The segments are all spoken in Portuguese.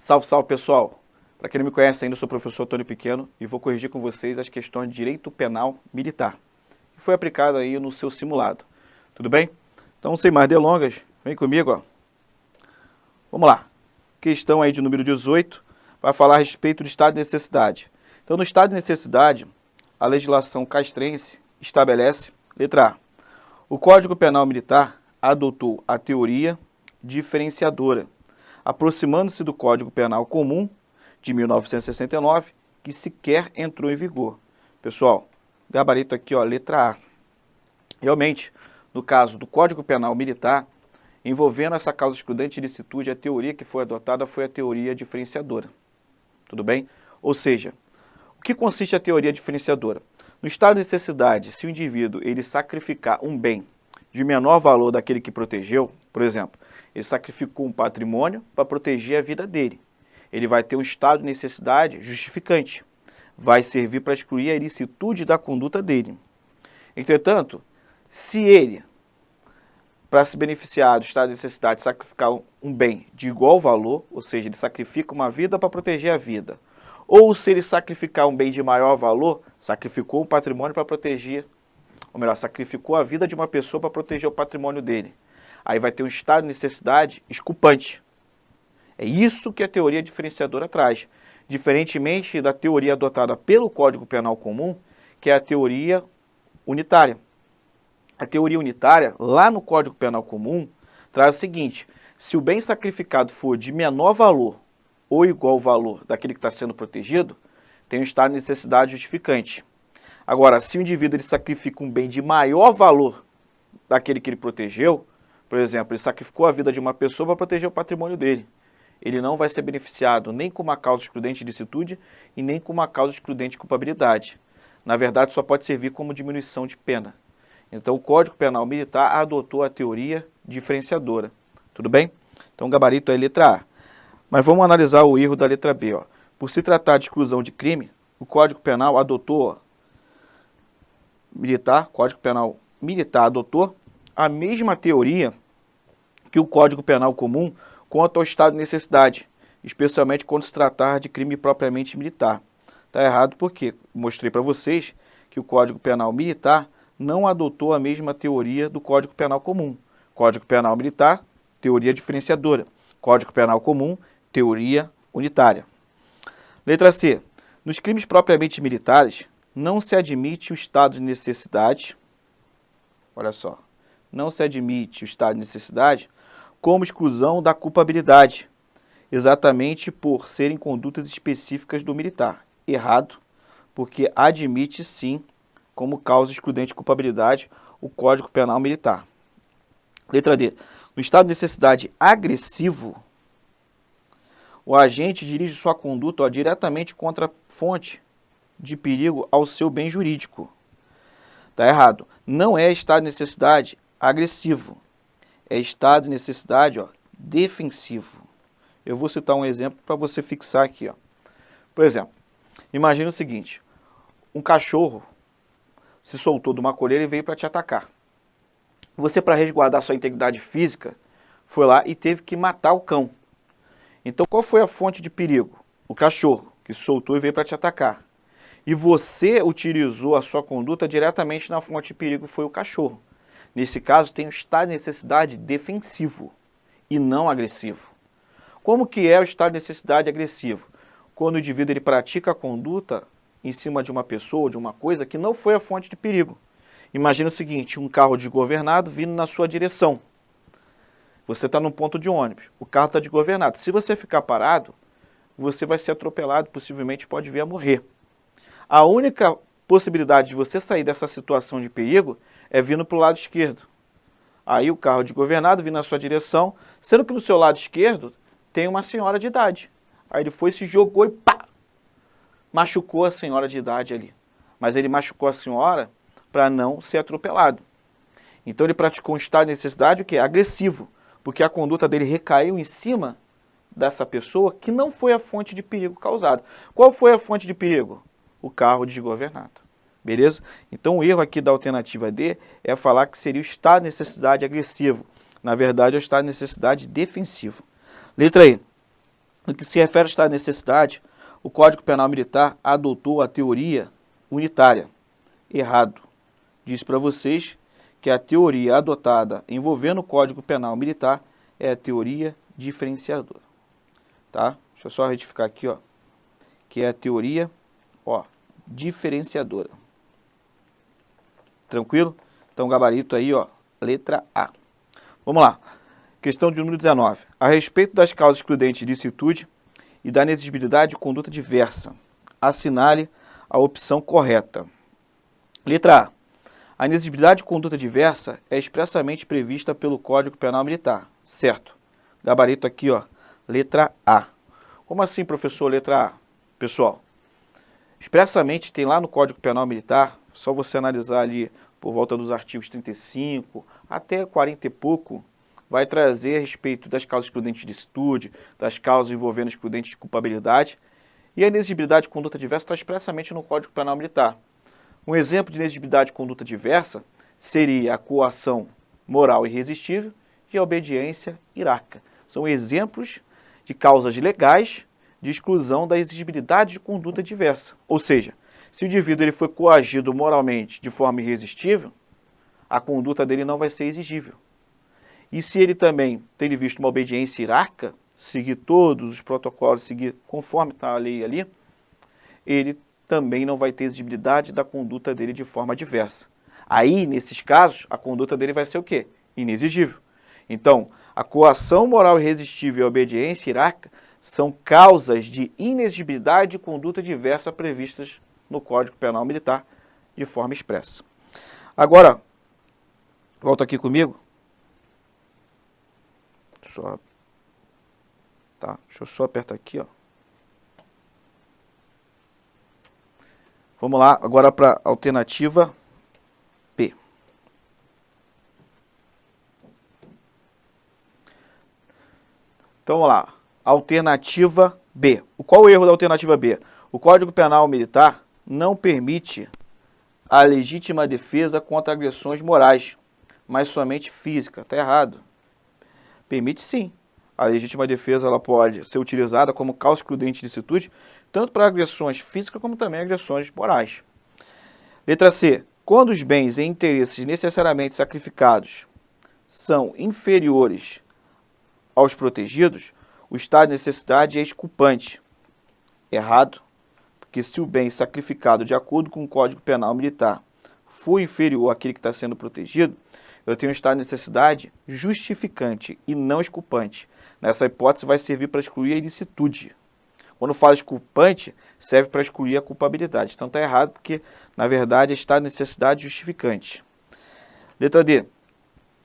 Salve, salve pessoal! Para quem não me conhece ainda, eu sou o professor Antônio Pequeno e vou corrigir com vocês as questões de direito penal militar, que foi aplicado aí no seu simulado. Tudo bem? Então, sem mais delongas, vem comigo, ó. Vamos lá. Questão aí de número 18, vai falar a respeito do estado de necessidade. Então, no estado de necessidade, a legislação castrense estabelece, letra A, o Código Penal Militar adotou a teoria diferenciadora, aproximando-se do Código Penal Comum de 1969, que sequer entrou em vigor. Pessoal, gabarito aqui, ó, letra A. Realmente, no caso do Código Penal Militar, envolvendo essa causa excludente de ilicitude, a teoria que foi adotada foi a teoria diferenciadora. Tudo bem? Ou seja, o que consiste a teoria diferenciadora? No estado de necessidade, se o indivíduo ele sacrificar um bem de menor valor daquele que protegeu, por exemplo, ele sacrificou um patrimônio para proteger a vida dele. Ele vai ter um estado de necessidade justificante. Vai servir para excluir a ilicitude da conduta dele. Entretanto, se ele, para se beneficiar do estado de necessidade, sacrificar um bem de igual valor, ou seja, ele sacrifica uma vida para proteger a vida, ou se ele sacrificar um bem de maior valor, sacrificou um patrimônio para proteger, ou melhor, sacrificou a vida de uma pessoa para proteger o patrimônio dele. Aí vai ter um estado de necessidade exculpante. É isso que a teoria diferenciadora traz, diferentemente da teoria adotada pelo Código Penal Comum, que é a teoria unitária. A teoria unitária, lá no Código Penal Comum, traz o seguinte: se o bem sacrificado for de menor valor ou igual valor daquele que está sendo protegido, tem um estado de necessidade justificante. Agora, se o indivíduo ele sacrifica um bem de maior valor daquele que ele protegeu, por exemplo, ele sacrificou a vida de uma pessoa para proteger o patrimônio dele, ele não vai ser beneficiado nem com uma causa excludente de ilicitude e nem com uma causa excludente de culpabilidade. Na verdade, só pode servir como diminuição de pena. Então, o Código Penal Militar adotou a teoria diferenciadora. Tudo bem? Então, o gabarito é letra A. Mas vamos analisar o erro da letra B. Ó. Por se tratar de exclusão de crime, o Código Penal adotou, Código Penal Militar adotou a mesma teoria que o Código Penal Comum quanto ao estado de necessidade, especialmente quando se tratar de crime propriamente militar. Está errado porque mostrei para vocês que o Código Penal Militar não adotou a mesma teoria do Código Penal Comum. Código Penal Militar, teoria diferenciadora. Código Penal Comum, teoria unitária. Letra C. Nos crimes propriamente militares, não se admite o estado de necessidade. Olha só. Não se admite o estado de necessidade como exclusão da culpabilidade, exatamente por serem condutas específicas do militar. Errado, porque admite sim como causa excludente de culpabilidade o Código Penal Militar. Letra D. No estado de necessidade agressivo, o agente dirige sua conduta diretamente contra a fonte de perigo ao seu bem jurídico. Está errado. Não é estado de necessidade agressivo. É estado de necessidade defensivo. Eu vou citar um exemplo para você fixar aqui. Ó. Por exemplo, imagine o seguinte. Um cachorro se soltou de uma coleira e veio para te atacar. Você, para resguardar sua integridade física, foi lá e teve que matar o cão. Então, qual foi a fonte de perigo? O cachorro, que se soltou e veio para te atacar. E você utilizou a sua conduta diretamente na fonte de perigo, que foi o cachorro. Nesse caso, tem o estado de necessidade defensivo e não agressivo. Como que é o estado de necessidade agressivo? Quando o indivíduo ele pratica a conduta em cima de uma pessoa ou de uma coisa que não foi a fonte de perigo. Imagina o seguinte, um carro desgovernado vindo na sua direção. Você está num ponto de ônibus, o carro está desgovernado. Se você ficar parado, você vai ser atropelado, possivelmente pode vir a morrer. A única possibilidade de você sair dessa situação de perigo é vindo para o lado esquerdo. Aí o carro desgovernado vindo na sua direção, sendo que no seu lado esquerdo tem uma senhora de idade. Aí ele foi, se jogou e pá! Machucou a senhora de idade ali. Mas ele machucou a senhora para não ser atropelado. Então ele praticou um estado de necessidade o quê? Agressivo, porque a conduta dele recaiu em cima dessa pessoa que não foi a fonte de perigo causada. Qual foi a fonte de perigo? O carro desgovernado. Beleza? Então o erro aqui da alternativa D é falar que seria o estado de necessidade agressivo. Na verdade é o estado de necessidade defensivo. Letra E. No que se refere ao estado de necessidade, o Código Penal Militar adotou a teoria unitária. Errado. Disse para vocês que a teoria adotada envolvendo o Código Penal Militar é a teoria diferenciadora. Tá? Deixa eu só retificar aqui, ó, que é a teoria, ó, diferenciadora. Tranquilo? Então, gabarito aí, ó, letra A. Vamos lá. Questão de número 19. A respeito das causas excludentes de licitude e da inexigibilidade de conduta diversa, assinale a opção correta. Letra A. A inexigibilidade de conduta diversa é expressamente prevista pelo Código Penal Militar. Certo. Gabarito aqui, ó, letra A. Como assim, professor, letra A? Pessoal, expressamente tem lá no Código Penal Militar, só você analisar ali por volta dos artigos 35 até 40 e pouco, vai trazer a respeito das causas excludentes de licitude, das causas envolvendo excludentes de culpabilidade, e a inexigibilidade de conduta diversa está expressamente no Código Penal Militar. Um exemplo de inexigibilidade de conduta diversa seria a coação moral irresistível e a obediência iraca. São exemplos de causas legais de exclusão da exigibilidade de conduta diversa. Ou seja, se o indivíduo ele foi coagido moralmente de forma irresistível, a conduta dele não vai ser exigível. E se ele também tem visto uma obediência iraca, seguir todos os protocolos, seguir conforme está a lei ali, ele também não vai ter exigibilidade da conduta dele de forma diversa. Aí, nesses casos, a conduta dele vai ser o quê? Inexigível. Então, a coação moral irresistível e a obediência iraca são causas de inexigibilidade de conduta diversa previstas no Código Penal Militar de forma expressa. Agora, volta aqui comigo. Deixa eu só apertar aqui, ó. Vamos lá, agora para a alternativa B. Então, vamos lá. Alternativa B. Qual o erro da alternativa B? O Código Penal Militar não permite a legítima defesa contra agressões morais, mas somente física. Está errado. Permite sim. A legítima defesa ela pode ser utilizada como causa excludente de licitude, tanto para agressões físicas como também agressões morais. Letra C. Quando os bens e interesses necessariamente sacrificados são inferiores aos protegidos, o estado de necessidade é exculpante. Errado, porque se o bem sacrificado de acordo com o Código Penal Militar for inferior àquele que está sendo protegido, eu tenho um estado de necessidade justificante e não exculpante. Nessa hipótese vai servir para excluir a ilicitude. Quando fala exculpante, serve para excluir a culpabilidade. Então está errado porque, na verdade, é estado de necessidade justificante. Letra D.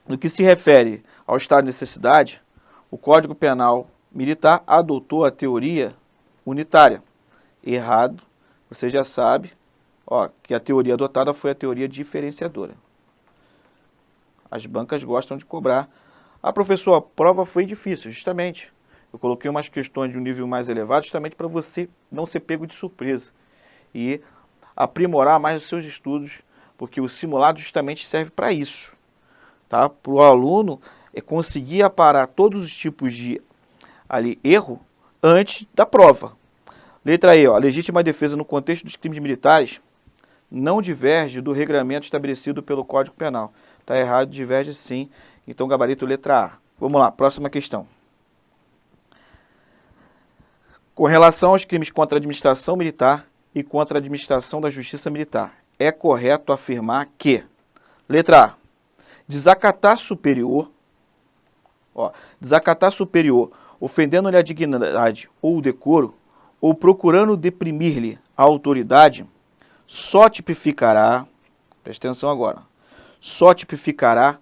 No que se refere ao estado de necessidade, o Código Penal Militar adotou a teoria unitária. Errado, você já sabe, ó, que a teoria adotada foi a teoria diferenciadora. As bancas gostam de cobrar. Ah, professor, a prova foi difícil, justamente. Eu coloquei umas questões de um nível mais elevado justamente para você não ser pego de surpresa e aprimorar mais os seus estudos, porque o simulado justamente serve para isso, tá? Para o aluno conseguir aparar todos os tipos de erro antes da prova. Letra E, ó, a legítima defesa no contexto dos crimes militares não diverge do regramento estabelecido pelo Código Penal. Está errado, diverge sim. Então, gabarito letra A. Vamos lá, próxima questão. Com relação aos crimes contra a administração militar e contra a administração da justiça militar, é correto afirmar que, letra A, desacatar superior, ofendendo-lhe a dignidade ou o decoro, ou procurando deprimir-lhe a autoridade, só tipificará, presta atenção agora, só tipificará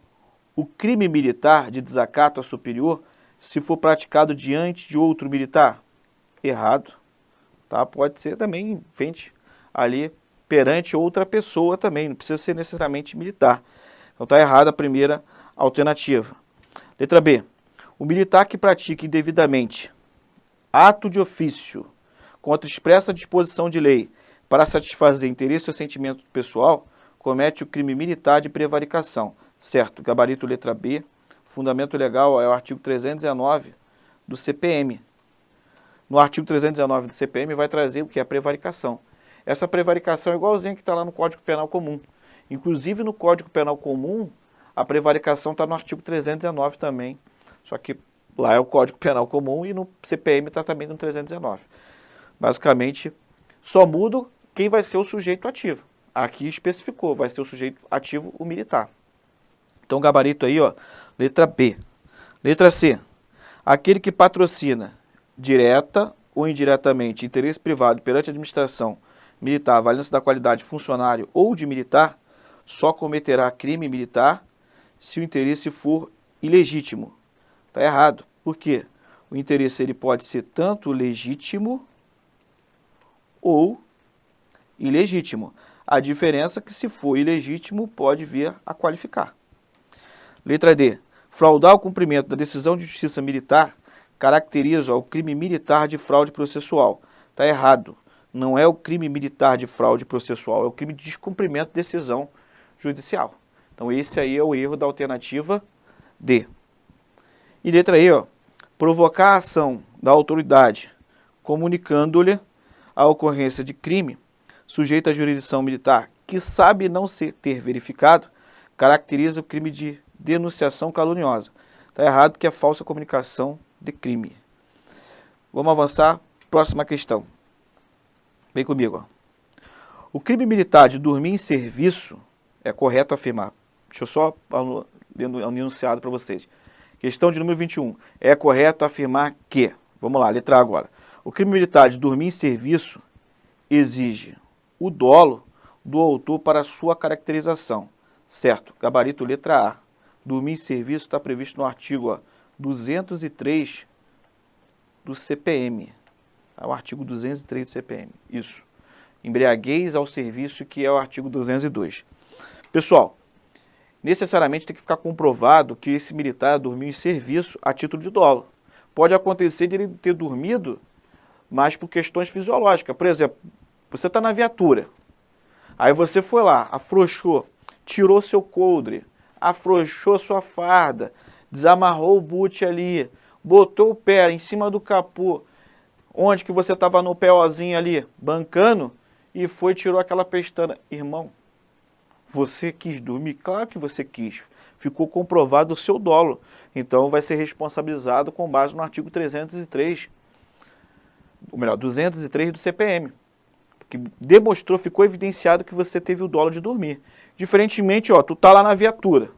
o crime militar de desacato a superior se for praticado diante de outro militar? Errado, tá? Pode ser também feito ali perante outra pessoa também, não precisa ser necessariamente militar. Então está errada a primeira alternativa. Letra B. O militar que pratica indevidamente ato de ofício contra expressa disposição de lei para satisfazer interesse ou sentimento pessoal, comete o crime militar de prevaricação. Certo, gabarito letra B, fundamento legal é o artigo 319 do CPM. no artigo 319 do CPM, vai trazer o que? A prevaricação. Essa prevaricação é igualzinha que está lá no Código Penal Comum. Inclusive, no Código Penal Comum, a prevaricação está no artigo 319 também. Só que lá é o Código Penal Comum e no CPM está também no 319. Basicamente, só muda quem vai ser o sujeito ativo. Aqui especificou, vai ser o sujeito ativo, o militar. Então, gabarito aí, ó, letra B. Letra C. Aquele que patrocina, direta ou indiretamente, interesse privado perante a administração militar, valendo-se da qualidade de funcionário ou de militar, só cometerá crime militar se o interesse for ilegítimo. Está errado. Por quê? O interesse ele pode ser tanto legítimo ou ilegítimo. A diferença é que se for ilegítimo pode vir a qualificar. Letra D. Fraudar o cumprimento da decisão de justiça militar caracteriza o crime militar de fraude processual. Está errado. Não é o crime militar de fraude processual, é o crime de descumprimento de decisão judicial. Então esse aí é o erro da alternativa D. E letra E, ó, provocar a ação da autoridade comunicando-lhe a ocorrência de crime sujeito à jurisdição militar que sabe não ter verificado, caracteriza o crime de denunciação caluniosa. Está errado porque é falsa comunicação de crime. Vamos avançar. Próxima questão. Vem comigo. Ó. O crime militar de dormir em serviço é correto afirmar. Deixa eu só ler o enunciado para vocês. Questão de número 21. É correto afirmar que, vamos lá, letra A agora. O crime militar de dormir em serviço exige o dolo do autor para sua caracterização. Certo, gabarito letra A. Dormir em serviço está previsto no artigo 203 do CPM. É o artigo 203 do CPM. Isso. Embriaguez ao serviço, que é o artigo 202. Pessoal, necessariamente tem que ficar comprovado que esse militar dormiu em serviço a título de dolo. Pode acontecer de ele ter dormido, mas por questões fisiológicas. Por exemplo, você está na viatura, aí você foi lá, afrouxou, tirou seu coldre, afrouxou sua farda, desamarrou o boot ali, botou o pé em cima do capô, onde que você estava no POzinho ali, bancando, e foi tirou aquela pestana. Irmão, você quis dormir? Claro que você quis. Ficou comprovado o seu dolo. Então vai ser responsabilizado com base no artigo 303, ou melhor, 203 do CPM. Que demonstrou, ficou evidenciado que você teve o dolo de dormir. Diferentemente, ó, tu tá lá na viatura.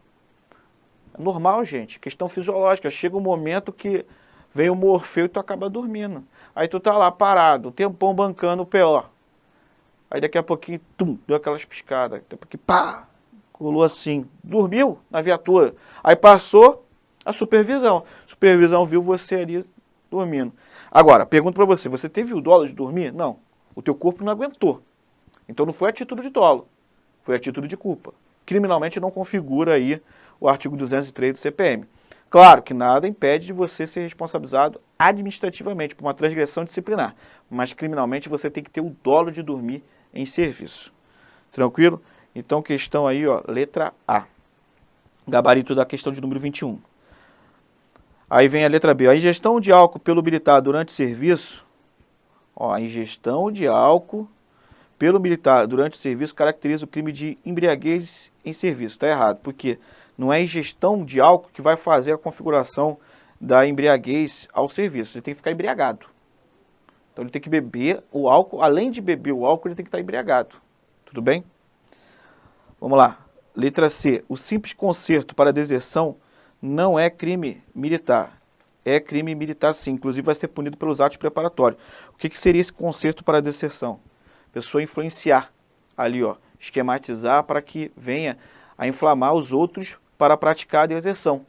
É normal, gente, questão fisiológica. Chega um momento que vem o Morfeu e tu acaba dormindo. Aí tu tá lá parado, um tempão bancando o PO. Aí daqui a pouquinho, tum, deu aquelas piscadas. Daqui a pouquinho, pá, colou assim. Dormiu na viatura. Aí passou a supervisão. A supervisão viu você ali dormindo. Agora, pergunto pra você, você teve o dolo de dormir? Não. O teu corpo não aguentou. Então não foi a título de dolo, foi a título de culpa. Criminalmente não configura aí o artigo 203 do CPM. Claro que nada impede de você ser responsabilizado administrativamente por uma transgressão disciplinar, mas criminalmente você tem que ter o dolo de dormir em serviço. Tranquilo? Então questão aí, ó, letra A. Gabarito da questão de número 21. Aí vem a letra B. A ingestão de álcool pelo militar durante o serviço, ó, a ingestão de álcool pelo militar durante o serviço caracteriza o crime de embriaguez em serviço. Está errado, porque não é a ingestão de álcool que vai fazer a configuração da embriaguez ao serviço. Ele tem que ficar embriagado. Então ele tem que beber o álcool, além de beber o álcool, ele tem que estar embriagado. Tudo bem? Vamos lá. Letra C. O simples concerto para deserção não é crime militar. É crime militar sim, inclusive vai ser punido pelos atos preparatórios. O que seria esse concerto para deserção? Pessoa influenciar ali, ó, esquematizar para que venha a inflamar os outros para praticar a deserção.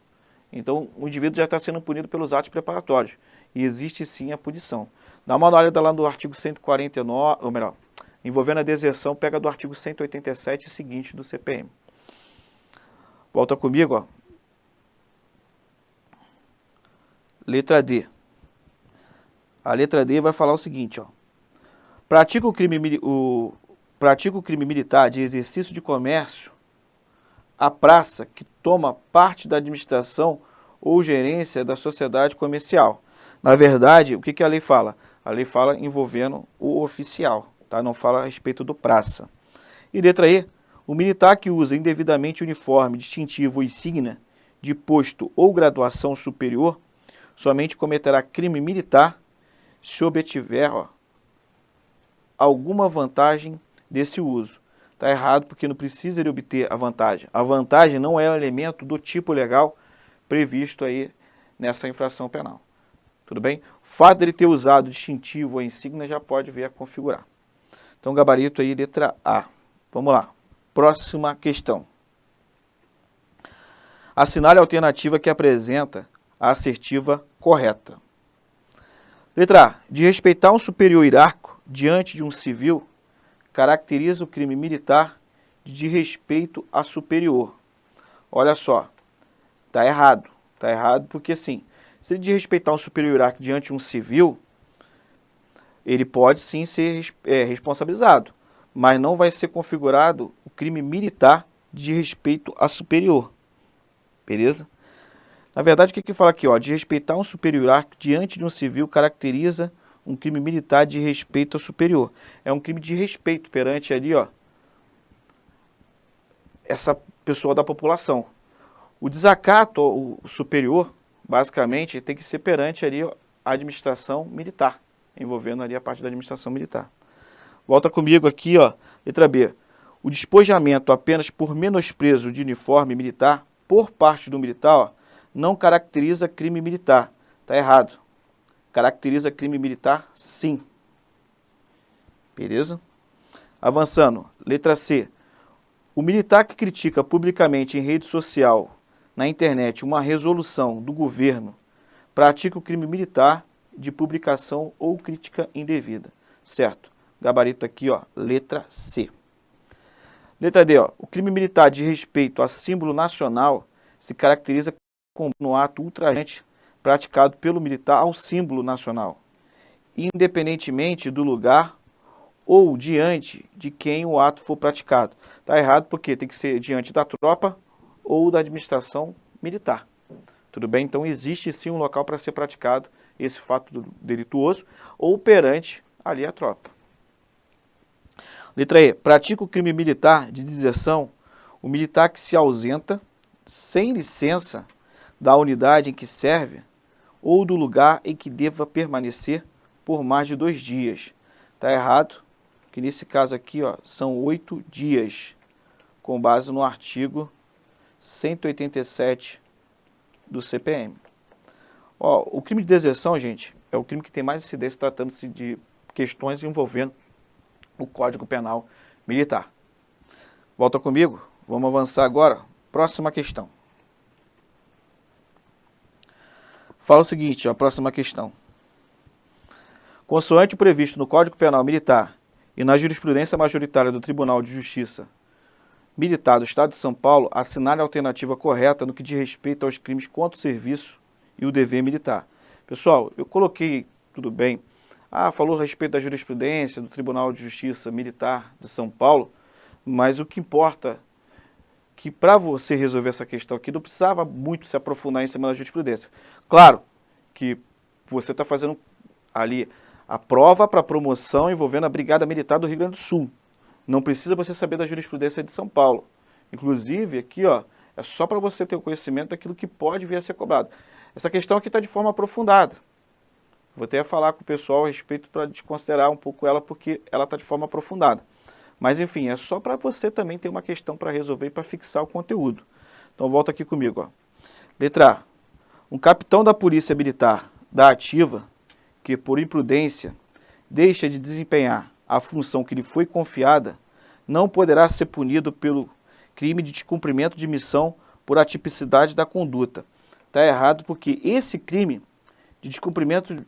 Então, o indivíduo já está sendo punido pelos atos preparatórios. E existe sim a punição. Dá uma olhada lá no artigo 149, ou melhor, envolvendo a deserção, pega do artigo 187 e seguinte do CPM. Volta comigo, ó. Letra D. A letra D vai falar o seguinte, ó. Pratica o crime militar de exercício de comércio a praça que toma parte da administração ou gerência da sociedade comercial. Na verdade, o que a lei fala? A lei fala envolvendo o oficial, tá? Não fala a respeito do praça. E letra E, o militar que usa indevidamente uniforme, distintivo ou insígnia de posto ou graduação superior somente cometerá crime militar se obtiver alguma vantagem desse uso. Está errado porque não precisa ele obter a vantagem. A vantagem não é um elemento do tipo legal previsto aí nessa infração penal. Tudo bem? O fato dele ter usado distintivo ou insígnia já pode vir a configurar. Então, gabarito aí, letra A. Vamos lá. Próxima questão. Assinale a alternativa que apresenta a assertiva correta. Letra A. De respeitar um superior hierárquico diante de um civil caracteriza o crime militar de respeito a superior. Olha só, está errado. Está errado porque, assim, se ele desrespeitar um superior hierárquico diante de um civil, ele pode sim ser responsabilizado, mas não vai ser configurado o crime militar de respeito a superior. Beleza? Na verdade, o que fala aqui? Ó, de respeitar um superior hierárquico diante de um civil caracteriza um crime militar de respeito ao superior. É um crime de respeito perante ali, ó, essa pessoa da população. O desacato ao superior, basicamente, tem que ser perante ali a administração militar, envolvendo ali a parte da administração militar. Volta comigo aqui, ó, letra B. O despojamento apenas por menosprezo de uniforme militar por parte do militar, ó, não caracteriza crime militar. Está errado. Caracteriza crime militar, sim. Beleza? Avançando, letra C. O militar que critica publicamente em rede social, na internet, uma resolução do governo, pratica o crime militar de publicação ou crítica indevida. Certo? Gabarito aqui, ó, letra C. Letra D, ó, o crime militar de respeito a símbolo nacional se caracteriza como um ato ultrajante praticado pelo militar ao símbolo nacional, independentemente do lugar ou diante de quem o ato for praticado. Está errado porque tem que ser diante da tropa ou da administração militar. Tudo bem? Então existe sim um local para ser praticado esse fato delituoso ou perante ali a tropa. Letra E. Pratica o crime militar de deserção o militar que se ausenta sem licença da unidade em que serve ou do lugar em que deva permanecer por mais de 2 dias. Está errado, que nesse caso aqui, ó, são 8 dias, com base no artigo 187 do CPM. Ó, o crime de deserção, gente, é o crime que tem mais incidência tratando-se de questões envolvendo o Código Penal Militar. Volta comigo, vamos avançar agora. Próxima questão. Fala o seguinte, ó, a próxima questão. Consoante o previsto no Código Penal Militar e na jurisprudência majoritária do Tribunal de Justiça Militar do Estado de São Paulo, assinale a alternativa correta no que diz respeito aos crimes contra o serviço e o dever militar. Pessoal, eu coloquei, tudo bem, falou a respeito da jurisprudência do Tribunal de Justiça Militar de São Paulo, mas o que importa que para você resolver essa questão aqui, não precisava muito se aprofundar em cima da jurisprudência. Claro que você está fazendo ali a prova para promoção envolvendo a Brigada Militar do Rio Grande do Sul. Não precisa você saber da jurisprudência de São Paulo. Inclusive, aqui, ó, é só para você ter o conhecimento daquilo que pode vir a ser cobrado. Essa questão aqui está de forma aprofundada. Vou até falar com o pessoal a respeito para desconsiderar um pouco ela, porque ela está de forma aprofundada. Mas, enfim, é só para você também ter uma questão para resolver e para fixar o conteúdo. Então, volta aqui comigo, ó. Letra A. Um capitão da Polícia Militar da ativa que, por imprudência, deixa de desempenhar a função que lhe foi confiada, não poderá ser punido pelo crime de descumprimento de missão por atipicidade da conduta. Está errado porque esse crime de descumprimento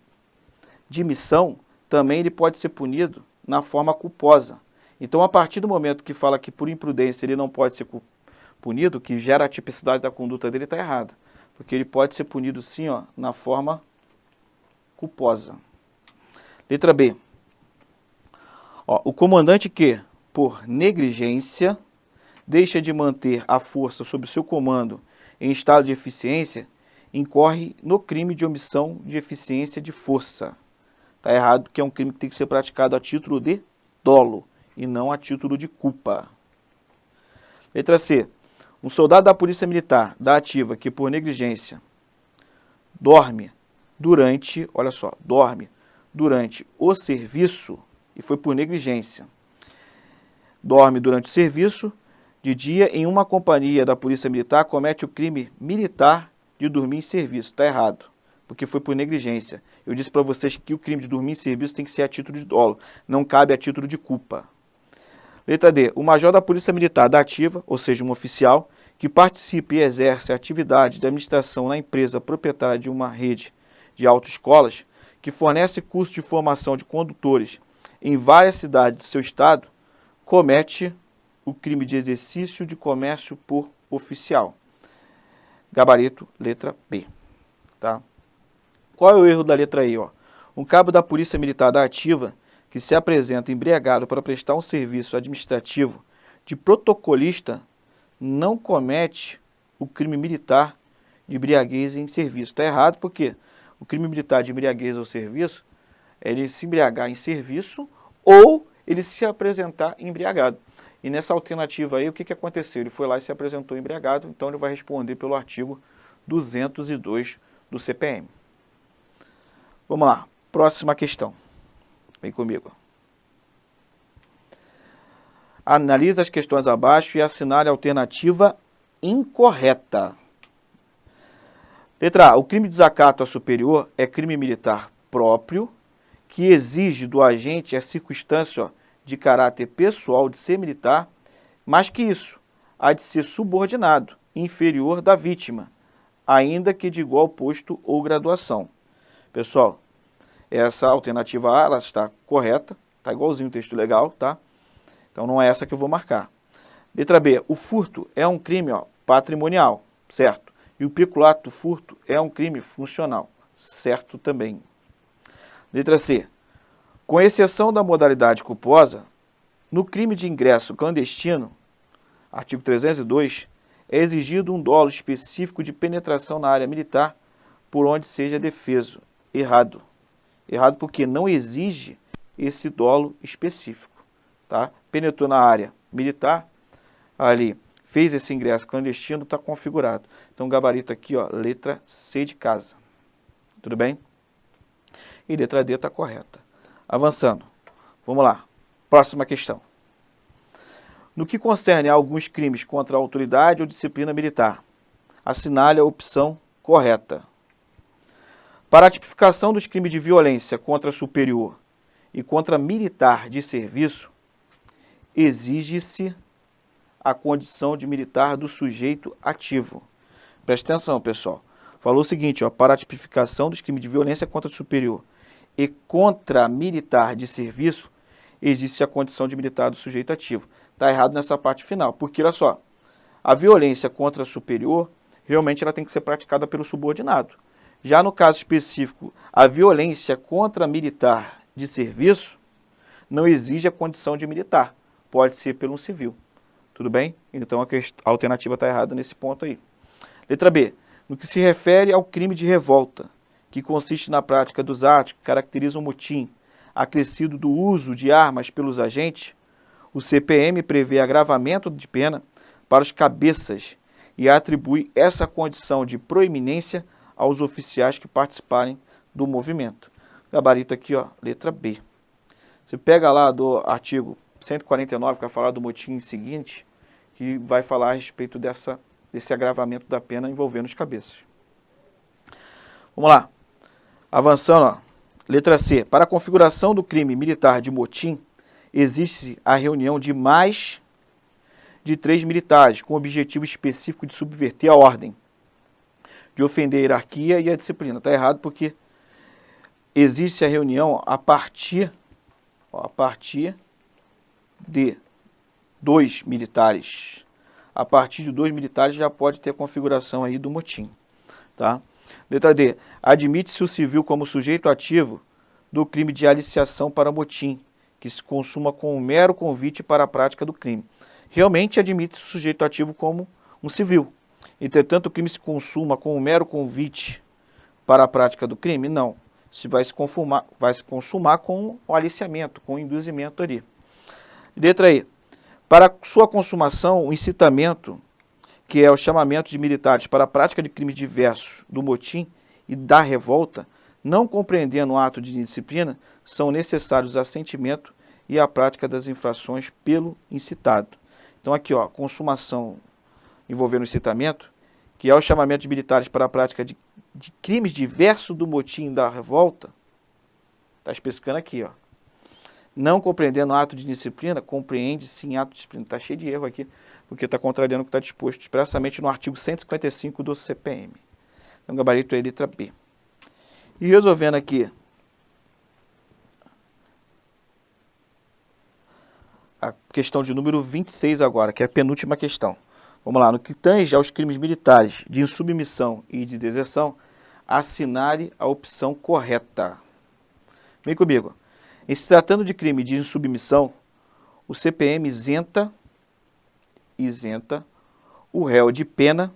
de missão também ele pode ser punido na forma culposa. Então, a partir do momento que fala que por imprudência ele não pode ser punido, que gera a tipicidade da conduta dele, está errado. Porque ele pode ser punido sim, ó, na forma culposa. Letra B. Ó, o comandante que, por negligência, deixa de manter a força sob seu comando em estado de eficiência, incorre no crime de omissão de eficiência de força. Está errado porque é um crime que tem que ser praticado a título de dolo e não a título de culpa. Letra C. Um soldado da Polícia Militar, da Ativa, que por negligência dorme durante, olha só, dorme durante o serviço, e foi por negligência, dorme durante o serviço, de dia em uma companhia da Polícia Militar, comete o crime militar de dormir em serviço. Está errado, porque foi por negligência. Eu disse para vocês que o crime de dormir em serviço tem que ser a título de dolo, não cabe a título de culpa. Letra D. O major da Polícia Militar da Ativa, ou seja, um oficial, que participe e exerce a atividade de administração na empresa proprietária de uma rede de autoescolas, que fornece curso de formação de condutores em várias cidades do seu estado, comete o crime de exercício de comércio por oficial. Gabarito, letra B. Tá? Qual é o erro da letra E? Ó? Um cabo da Polícia Militar da Ativa que se apresenta embriagado para prestar um serviço administrativo de protocolista não comete o crime militar de embriaguez em serviço. Está errado porque o crime militar de embriaguez ao serviço é ele se embriagar em serviço ou ele se apresentar embriagado. E nessa alternativa aí, o que aconteceu? Ele foi lá e se apresentou embriagado, então ele vai responder pelo artigo 202 do CPM. Vamos lá, próxima questão. Vem comigo. Analise as questões abaixo e assinale a alternativa incorreta. Letra A. O crime de desacato a superior é crime militar próprio que exige do agente a circunstância de caráter pessoal de ser militar, mas que isso há de ser subordinado, inferior da vítima, ainda que de igual posto ou graduação. Pessoal, essa alternativa A ela está correta, está igualzinho o texto legal, tá? Então não é essa que eu vou marcar. Letra B, o furto é um crime patrimonial, certo? E o peculato do furto é um crime funcional, certo também. Letra C, com exceção da modalidade culposa, no crime de ingresso clandestino, artigo 302, é exigido um dolo específico de penetração na área militar por onde seja defeso. Errado. Errado porque não exige esse dolo específico. Tá? Penetrou na área militar, ali, fez esse ingresso clandestino, está configurado. Então, o gabarito aqui, ó, letra C de casa. Tudo bem? E letra D está correta. Avançando. Vamos lá. Próxima questão. No que concerne a alguns crimes contra a autoridade ou disciplina militar, assinale a opção correta. Para a tipificação dos crimes de violência contra superior e contra militar de serviço, exige-se a condição de militar do sujeito ativo. Presta atenção, pessoal. Falou o seguinte, ó, para a tipificação dos crimes de violência contra superior e contra militar de serviço, existe a condição de militar do sujeito ativo. Está errado nessa parte final, porque, olha só, a violência contra superior, realmente ela tem que ser praticada pelo subordinado. Já no caso específico, a violência contra militar de serviço não exige a condição de militar, pode ser pelo civil. Tudo bem? Então a alternativa está errada nesse ponto aí. Letra B. No que se refere ao crime de revolta, que consiste na prática dos atos que caracterizam o motim, acrescido do uso de armas pelos agentes, o CPM prevê agravamento de pena para os cabeças e atribui essa condição de proeminência aos oficiais que participarem do movimento. Gabarito aqui, ó, letra B. Você pega lá do artigo 149, que vai falar do motim seguinte, que vai falar a respeito desse agravamento da pena envolvendo os cabeças. Vamos lá. Avançando, ó. Letra C. Para a configuração do crime militar de motim, existe a reunião de mais de 3 militares, com o objetivo específico de subverter a ordem, de ofender a hierarquia e a disciplina. Está errado porque existe a reunião a partir de 2 militares. A partir de 2 militares já pode ter a configuração aí do motim. Tá? Letra D. Admite-se o civil como sujeito ativo do crime de aliciação para motim, que se consuma com um mero convite para a prática do crime. Realmente admite-se o sujeito ativo como um civil. Entretanto, o crime se consuma com um mero convite para a prática do crime? Não. vai se consumar com o aliciamento, com o induzimento ali. Letra E. Para sua consumação, o incitamento, que é o chamamento de militares para a prática de crimes diversos do motim e da revolta, não compreendendo o ato de disciplina, são necessários o assentimento e a prática das infrações pelo incitado. Então aqui, ó, consumação envolvendo incitamento, que é o chamamento de militares para a prática de crimes diversos do motim e da revolta, está especificando aqui, ó. Não compreendendo o ato de disciplina, compreende sim ato de disciplina. Está cheio de erro aqui, porque está contrariando o que está disposto expressamente no artigo 155 do CPM. Então, gabarito é letra B. E resolvendo aqui a questão de número 26 agora, que é a penúltima questão. Vamos lá, no que tange aos crimes militares de insubmissão e de deserção, assinale a opção correta. Vem comigo. Em se tratando de crime de insubmissão, o CPM isenta o réu de pena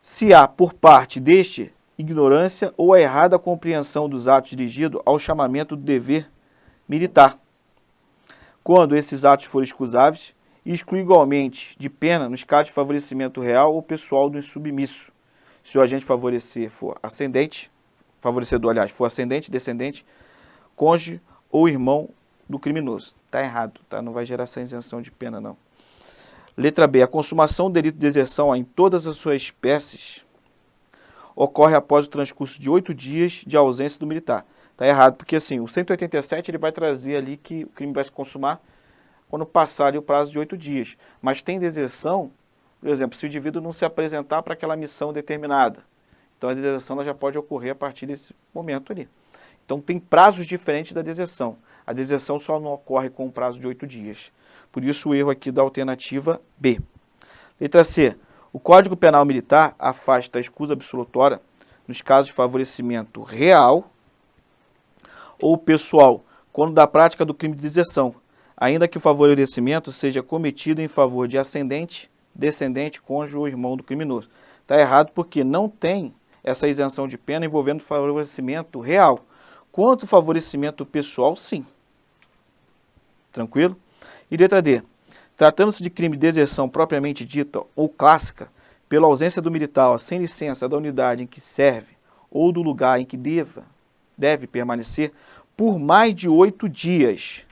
se há, por parte deste, ignorância ou a errada compreensão dos atos dirigidos ao chamamento do dever militar. Quando esses atos forem excusáveis, exclui igualmente de pena nos casos de favorecimento real ou pessoal do insubmisso. Se o agente favorecer for ascendente, favorecedor, aliás, for ascendente, descendente, cônjuge ou irmão do criminoso. Está errado, tá? Não vai gerar essa isenção de pena, não. Letra B. A consumação do delito de deserção em todas as suas espécies ocorre após o transcurso de 8 dias de ausência do militar. Está errado, porque assim, o 187 ele vai trazer ali que o crime vai se consumar quando passar ali o prazo de 8 dias. Mas tem deserção, por exemplo, se o indivíduo não se apresentar para aquela missão determinada. Então a deserção ela já pode ocorrer a partir desse momento ali. Então tem prazos diferentes da deserção. A deserção só não ocorre com um prazo de 8 dias. Por isso o erro aqui da alternativa B. Letra C. O Código Penal Militar afasta a escusa absolutória nos casos de favorecimento real ou pessoal, quando da prática do crime de deserção, ainda que o favorecimento seja cometido em favor de ascendente, descendente, cônjuge ou irmão do criminoso. Está errado porque não tem essa isenção de pena envolvendo favorecimento real. Quanto ao favorecimento pessoal, sim. Tranquilo? E letra D. Tratando-se de crime de deserção propriamente dita ou clássica, pela ausência do militar sem licença da unidade em que serve ou do lugar em que deve permanecer por mais de 8 dias.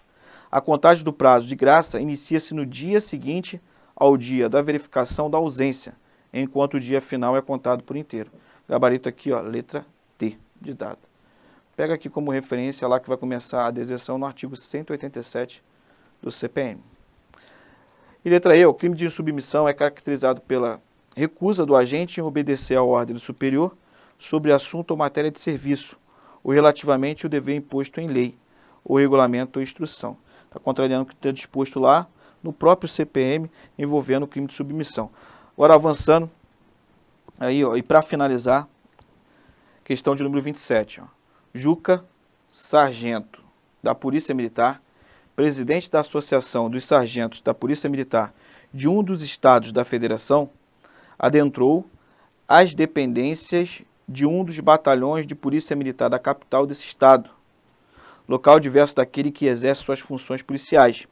A contagem do prazo de graça inicia-se no dia seguinte ao dia da verificação da ausência, enquanto o dia final é contado por inteiro. Gabarito aqui, ó, letra D de dado. Pega aqui como referência lá que vai começar a deserção no artigo 187 do CPM. E letra E, o crime de insubmissão é caracterizado pela recusa do agente em obedecer à ordem do superior sobre assunto ou matéria de serviço, ou relativamente ao dever imposto em lei, ou regulamento ou instrução. Está contrariando o que está disposto lá no próprio CPM envolvendo o crime de submissão. Agora avançando, aí, ó, e para finalizar, questão de número 27. Ó. Juca Sargento, da Polícia Militar, presidente da Associação dos Sargentos da Polícia Militar de um dos estados da Federação, adentrou as dependências de um dos batalhões de Polícia Militar da capital desse estado, local diverso daquele que exerce suas funções policiais,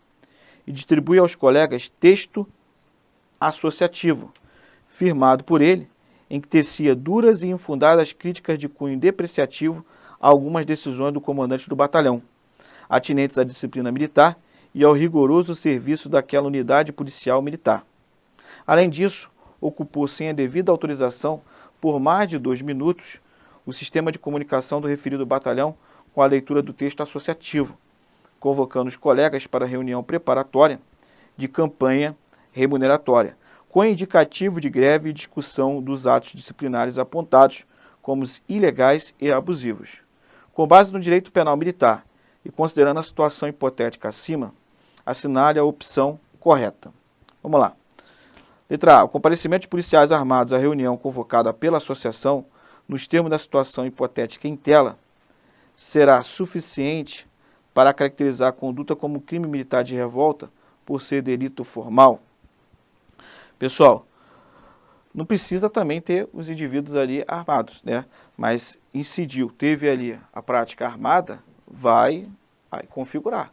e distribui aos colegas texto associativo, firmado por ele, em que tecia duras e infundadas críticas de cunho depreciativo a algumas decisões do comandante do batalhão, atinentes à disciplina militar e ao rigoroso serviço daquela unidade policial militar. Além disso, ocupou sem a devida autorização, por mais de 2 minutos, o sistema de comunicação do referido batalhão com a leitura do texto associativo, convocando os colegas para a reunião preparatória de campanha remuneratória, com indicativo de greve e discussão dos atos disciplinares apontados como ilegais e abusivos. Com base no direito penal militar e considerando a situação hipotética acima, assinale a opção correta. Vamos lá. Letra A. O comparecimento de policiais armados à reunião convocada pela associação, nos termos da situação hipotética em tela, será suficiente para caracterizar a conduta como crime militar de revolta por ser delito formal? Pessoal, Não precisa também ter os indivíduos ali armados, né? Mas incidiu, teve ali a prática armada, vai configurar.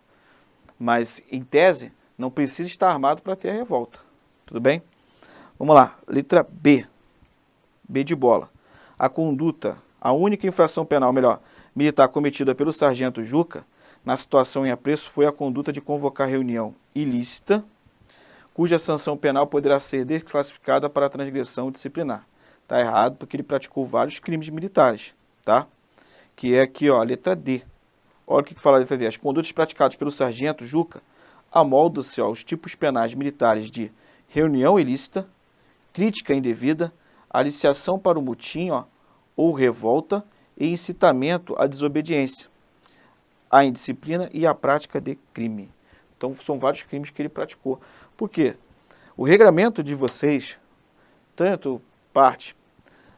Mas, em tese, não precisa estar armado para ter a revolta. Tudo bem? Vamos lá. Letra B. B de bola. A conduta, a única infração penal, melhor, militar cometida pelo sargento Juca, na situação em apreço, foi a conduta de convocar reunião ilícita, cuja sanção penal poderá ser desclassificada para transgressão disciplinar. Está errado porque ele praticou vários crimes militares, tá? Que é aqui, ó, a letra D. Olha o que fala a letra D. As condutas praticadas pelo sargento Juca amoldam-se aos tipos penais militares de reunião ilícita, crítica indevida, aliciação para o motim, ó, ou revolta e incitamento à desobediência, à indisciplina e à prática de crime. Então, são vários crimes que ele praticou. Por quê? O regramento de vocês, tanto parte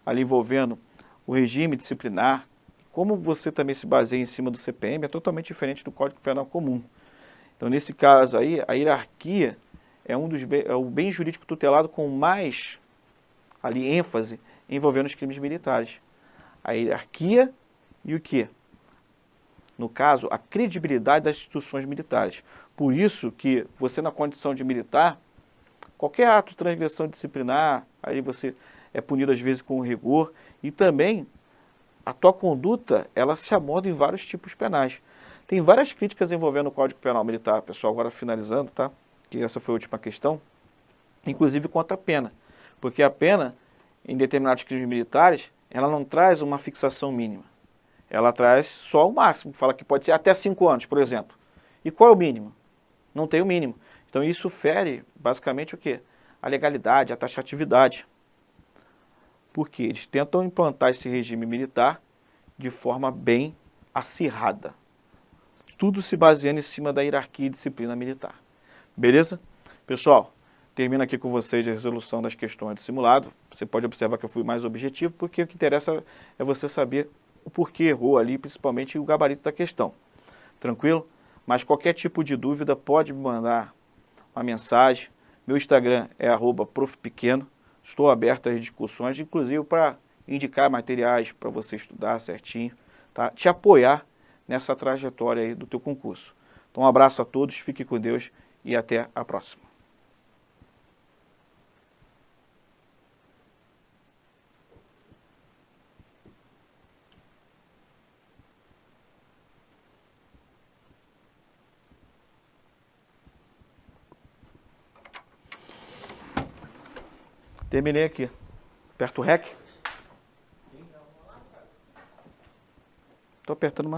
ali envolvendo o regime disciplinar, como você também se baseia em cima do CPM, é totalmente diferente do Código Penal comum. Então, nesse caso aí, a hierarquia é o bem jurídico tutelado com mais ali ênfase envolvendo os crimes militares. A hierarquia e o quê? No caso, a credibilidade das instituições militares. Por isso que você, na condição de militar, qualquer ato de transgressão disciplinar, aí você é punido às vezes com rigor, e também a tua conduta, ela se amolda em vários tipos penais. Tem várias críticas envolvendo o Código Penal Militar, pessoal, agora finalizando, tá? Que essa foi a última questão, inclusive quanto à pena. Porque a pena, em determinados crimes militares, ela não traz uma fixação mínima. Ela traz só o máximo, fala que pode ser até 5 anos, por exemplo. E qual é o mínimo? Não tem o mínimo. Então isso fere, basicamente, o quê? A legalidade, a taxatividade. Porque eles tentam implantar esse regime militar de forma bem acirrada. Tudo se baseando em cima da hierarquia e disciplina militar. Beleza? Pessoal, termino aqui com vocês a resolução das questões do simulado. Você pode observar que eu fui mais objetivo, porque o que interessa é você saber o porquê errou ali, principalmente o gabarito da questão. Tranquilo? Mas qualquer tipo de dúvida pode me mandar uma mensagem. Meu Instagram é @profpequeno. Estou aberto às discussões, inclusive para indicar materiais para você estudar certinho, tá? Te apoiar nessa trajetória aí do teu concurso. Então, um abraço a todos, fique com Deus e até a próxima. Terminei aqui. Aperta o REC. Estou apertando, mas